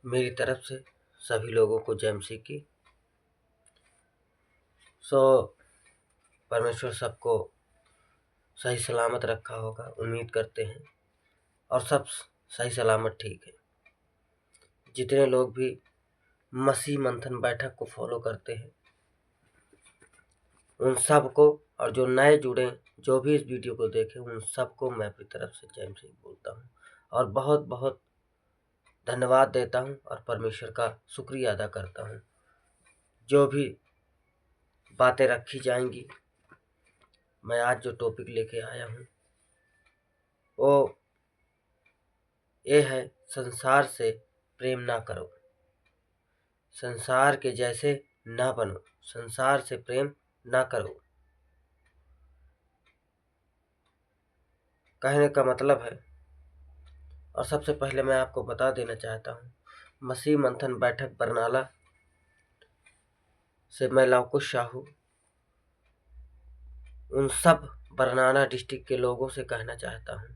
मेरी तरफ से सभी लोगों को जय मसीह की। परमेश्वर सबको सही सलामत रखा होगा, उम्मीद करते हैं, और सब सही सलामत ठीक है। जितने लोग भी मसीह मंथन बैठक को फॉलो करते हैं उन सबको, और जो नए जुड़े, जो भी इस वीडियो को देखें, उन सबको मैं अपनी तरफ से जय मसीह बोलता हूँ और बहुत बहुत धन्यवाद देता हूँ और परमेश्वर का शुक्रिया अदा करता हूँ। जो भी बातें रखी जाएंगी, मैं आज जो टॉपिक लेके आया हूँ वो ये है, संसार से प्रेम ना करो, संसार के जैसे ना बनो, संसार से प्रेम ना करो। कहने का मतलब है, और सबसे पहले मैं आपको बता देना चाहता हूँ, मसीह मंथन बैठक बरनाला से मैं लवकुश शाहू उन सब बरनाला डिस्ट्रिक्ट के लोगों से कहना चाहता हूँ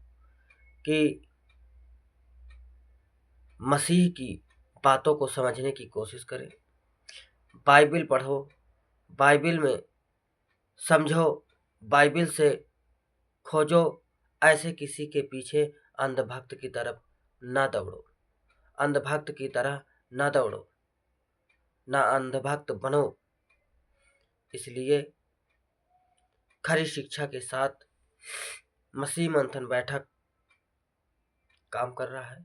कि मसीह की बातों को समझने की कोशिश करें। बाइबिल पढ़ो, बाइबिल में समझो, बाइबिल से खोजो। ऐसे किसी के पीछे अंधभक्त की तरफ ना दौड़ो, अंधभक्त की तरह ना दौड़ो, ना अंधभक्त बनो। इसलिए खरी शिक्षा के साथ मसीह मंथन बैठक काम कर रहा है,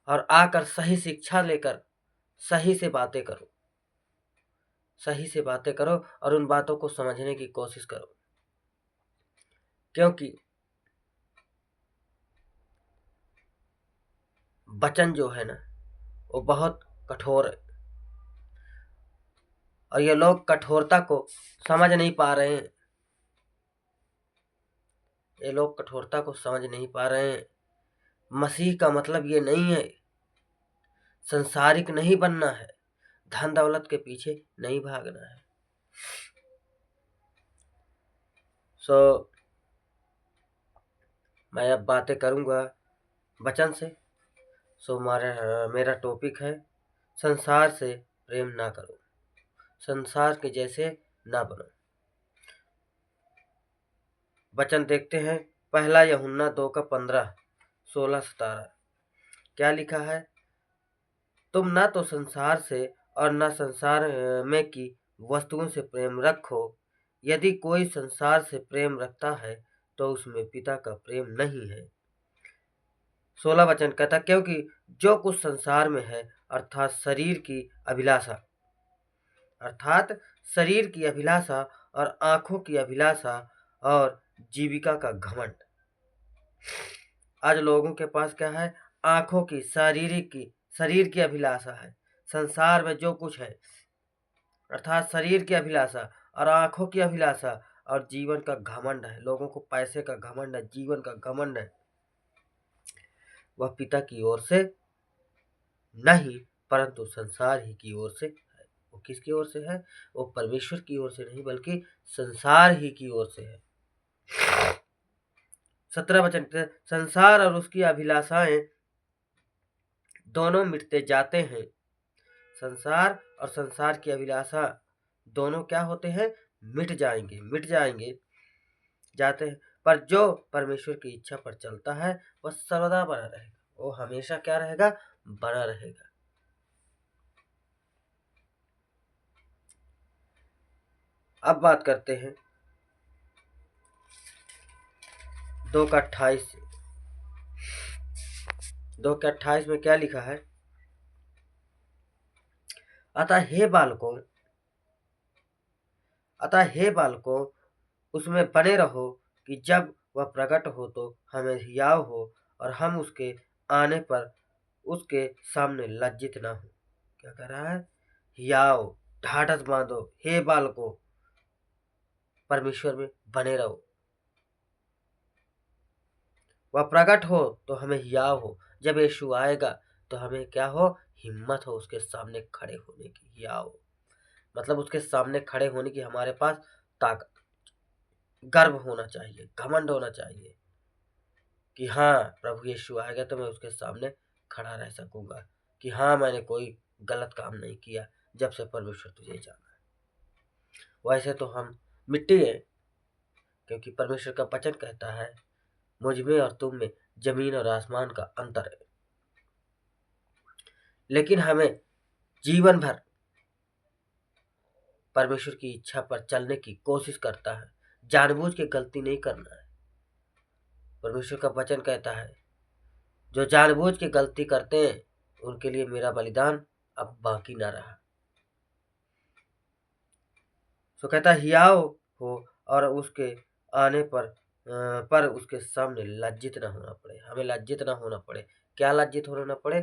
और आकर सही शिक्षा लेकर सही से बातें करो, सही से बातें करो और उन बातों को समझने की कोशिश करो। क्योंकि वचन जो है ना वो बहुत कठोर है, और ये लोग कठोरता को समझ नहीं पा रहे हैं। ये लोग कठोरता को समझ नहीं पा रहे हैं। मसीह का मतलब ये नहीं है, संसारिक नहीं बनना है, धन दौलत के पीछे नहीं भागना है। मैं अब बातें करूंगा वचन से। मेरा टॉपिक है, संसार से प्रेम ना करो, संसार के जैसे ना बनो। वचन देखते हैं, पहला यूहन्ना 2:15, 16-17 क्या लिखा है? तुम ना तो संसार से और ना संसार में की वस्तुओं से प्रेम रखो। यदि कोई संसार से प्रेम रखता है तो उसमें पिता का प्रेम नहीं है। 16 वचन कहता, क्योंकि जो कुछ संसार में है, अर्थात शरीर की अभिलाषा, अर्थात शरीर की अभिलाषा और आंखों की अभिलाषा और जीविका का घमंड। आज लोगों के पास क्या है? आंखों की, शरीर की अभिलाषा है। संसार में जो कुछ है, अर्थात शरीर की अभिलाषा और आंखों की अभिलाषा और जीवन का घमंड है। लोगों को पैसे का घमंड है, जीवन का घमंड है। वह पिता की ओर से नहीं, परंतु संसार ही की ओर से है। वो किसकी ओर से है? वो परमेश्वर की ओर से नहीं, बल्कि संसार ही की ओर से है। 17 वचन, संसार और उसकी अभिलाषाएं दोनों मिटते जाते हैं। संसार और संसार की अभिलाषा दोनों क्या होते हैं? मिट जाएंगे जाते हैं। पर जो परमेश्वर की इच्छा पर चलता है वह सर्वदा बना रहेगा, वो हमेशा क्या रहेगा? बना रहेगा। अब बात करते हैं 2:28 से। 2:28 में क्या लिखा है? अतः हे बालकों उसमें बने रहो कि जब वह प्रकट हो तो हमें हियाव हो और हम उसके आने पर उसके सामने लज्जित ना हो। क्या कह रहा है? हियाव, ढाढ़स बांधो, हे बालकों, परमेश्वर में बने रहो। वह प्रकट हो तो हमें हियाव हो। जब यीशु आएगा तो हमें क्या हो? हिम्मत हो उसके सामने खड़े होने की, हियाव हो। मतलब उसके सामने खड़े होने की हमारे पास ताकत, गर्व होना चाहिए, घमंड होना चाहिए कि हाँ, प्रभु यीशु आएगा तो मैं उसके सामने खड़ा रह सकूंगा। कि हाँ, मैंने कोई गलत काम नहीं किया जब से परमेश्वर तुझे जाना है। वैसे तो हम मिट्टी है, क्योंकि परमेश्वर का वचन कहता है मुझ में और तुम में जमीन और आसमान का अंतर है। लेकिन हमें जीवन भर परमेश्वर की इच्छा पर चलने की कोशिश करता है, जानबूझ के गलती नहीं करना है। परमेश्वर का वचन कहता है जो जानबूझ के गलती करते हैं उनके लिए मेरा बलिदान अब बाकी ना रहा। सो कहता हियाव हो और उसके आने पर उसके सामने लज्जित ना होना पड़े। हमें लज्जित ना होना पड़े। क्या लज्जित होना पड़े?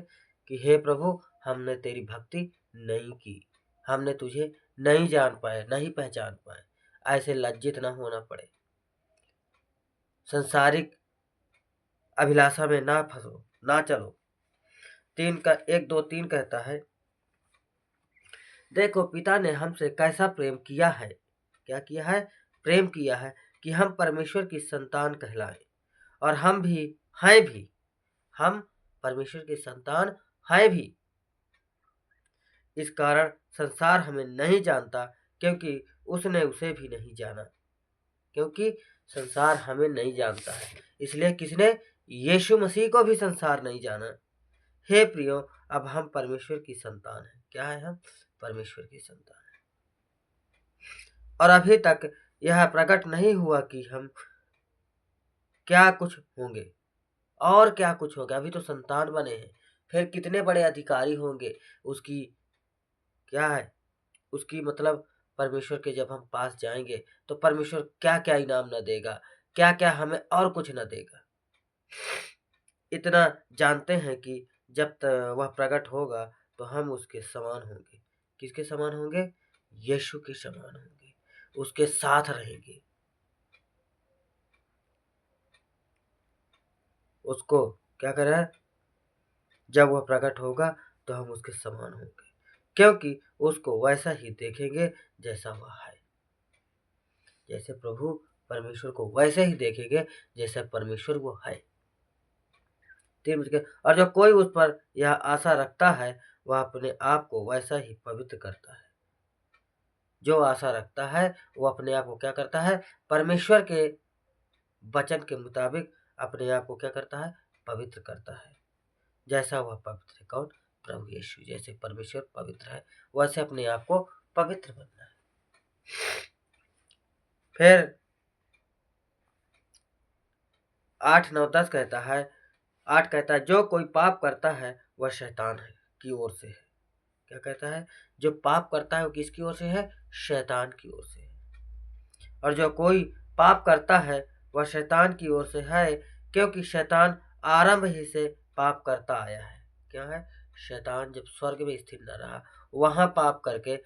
कि हे प्रभु, हमने तेरी भक्ति नहीं की, हमने तुझे नहीं जान पाए, नहीं पहचान पाए। ऐसे लज्जित ना होना पड़े। संसारिक अभिलाषा में ना फंसो, ना चलो। 1-2-3 कहता है देखो पिता ने हमसे कैसा प्रेम किया है। क्या किया है? प्रेम किया है कि हम परमेश्वर की संतान कहलाएं। और हम भी हैं भी। हम परमेश्वर की संतान हैं भी। इस कारण संसार हमें नहीं जानता, क्योंकि उसने उसे भी नहीं जाना। क्योंकि संसार हमें नहीं जानता है, इसलिए किसने? यीशु मसीह को भी संसार नहीं जाना। हे प्रियो, अब हम परमेश्वर की संतान हैं। क्या है? हम परमेश्वर की संतान हैं। और अभी तक यह प्रकट नहीं हुआ कि हम क्या कुछ होंगे और क्या कुछ होगा। अभी तो संतान बने हैं, फिर कितने बड़े अधिकारी होंगे उसकी। क्या है उसकी मतलब? परमेश्वर के जब हम पास जाएंगे तो परमेश्वर क्या क्या इनाम न देगा, क्या क्या हमें और कुछ न देगा। इतना जानते हैं कि जब वह प्रकट होगा तो हम उसके समान होंगे। किसके समान होंगे? यीशु के समान होंगे, उसके साथ रहेंगे। उसको क्या कर रहा है? जब वह प्रकट होगा तो हम उसके समान होंगे, क्योंकि उसको वैसा ही देखेंगे जैसा वह है। जैसे प्रभु परमेश्वर को वैसे ही देखेंगे जैसे परमेश्वर वो है। 3 और जो कोई उस पर यह आशा रखता है वह अपने आप को वैसा ही पवित्र करता है। जो आशा रखता है वो अपने आप को क्या करता है? परमेश्वर के वचन के मुताबिक अपने आप को क्या करता है? पवित्र करता है। जैसा वह पवित्र है। कौन? प्रभु यीशु। जैसे परमेश्वर पवित्र है वैसे अपने आप को पवित्र बनना है। फिर 8-9-10 कहता है 8 कहता है जो कोई पाप करता है वह शैतान है की ओर से है। क्या कहता है? जो पाप करता है वो किसकी ओर से है? शैतान की ओर से है। और जो कोई पाप करता है वह शैतान की ओर से है, क्योंकि शैतान आरंभ ही से पाप करता आया है। क्या है? शैतान जब स्वर्ग में स्थिर न रहा, वहां पाप करके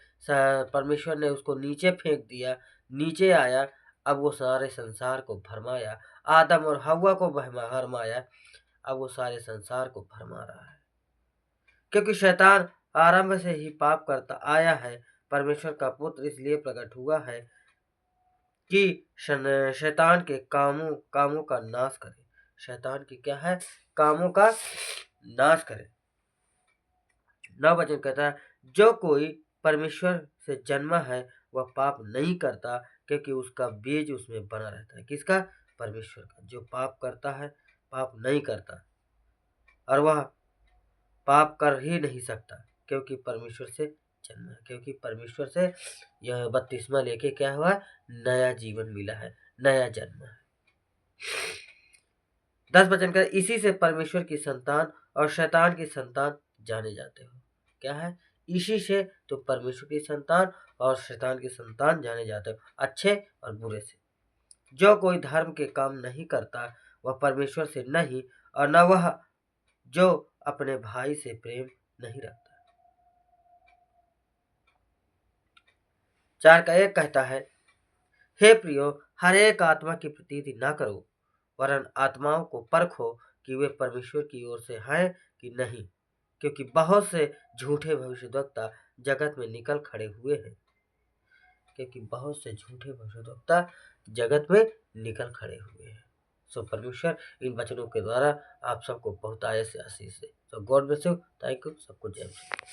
परमेश्वर ने उसको नीचे फेंक दिया, नीचे आया। अब वो सारे संसार को भरमाया, आदम और हव्वा को भरमाया। अब वो सारे संसार को भरमा रहा है, क्योंकि शैतान आरंभ से ही पाप करता आया है। परमेश्वर का पुत्र इसलिए प्रकट हुआ है कि शैतान के कामों का नाश करे। शैतान की क्या है? कामों का नाश करे। 9 वचन कहता है जो कोई परमेश्वर से जन्मा है वह पाप नहीं करता, क्योंकि उसका बीज उसमें बना रहता है। किसका? परमेश्वर का। जो पाप करता है पाप नहीं करता, और वह पाप कर ही नहीं सकता, क्योंकि परमेश्वर से जन्मा है। क्योंकि परमेश्वर से यह बपतिस्मा लेके क्या हुआ? नया जीवन मिला है, नया जन्म है। 10 वचन का इसी से परमेश्वर की संतान और शैतान की संतान जाने जाते हो। क्या है? इसी से तो परमेश्वर की संतान और शैतान की संतान जाने जाते हो, अच्छे और बुरे से। जो कोई धर्म के काम नहीं करता वह परमेश्वर से नहीं, और न वह जो अपने भाई से प्रेम नहीं रखता। 4-1 कहता है हे प्रियो, हर एक आत्मा की प्रतीति न करो, वरन आत्माओं को परखो कि वे परमेश्वर की ओर से हैं कि नहीं, क्योंकि बहुत से झूठे भविष्यद्वक्ता जगत में निकल खड़े हुए हैं। क्योंकि बहुत से झूठे भविष्यद्वक्ता जगत में निकल खड़े हुए हैं। सो परमेश्वर इन वचनों के द्वारा आप सबको बहुत आय से आशीष है। तो God bless you. Thank you. सबको जय मसीह।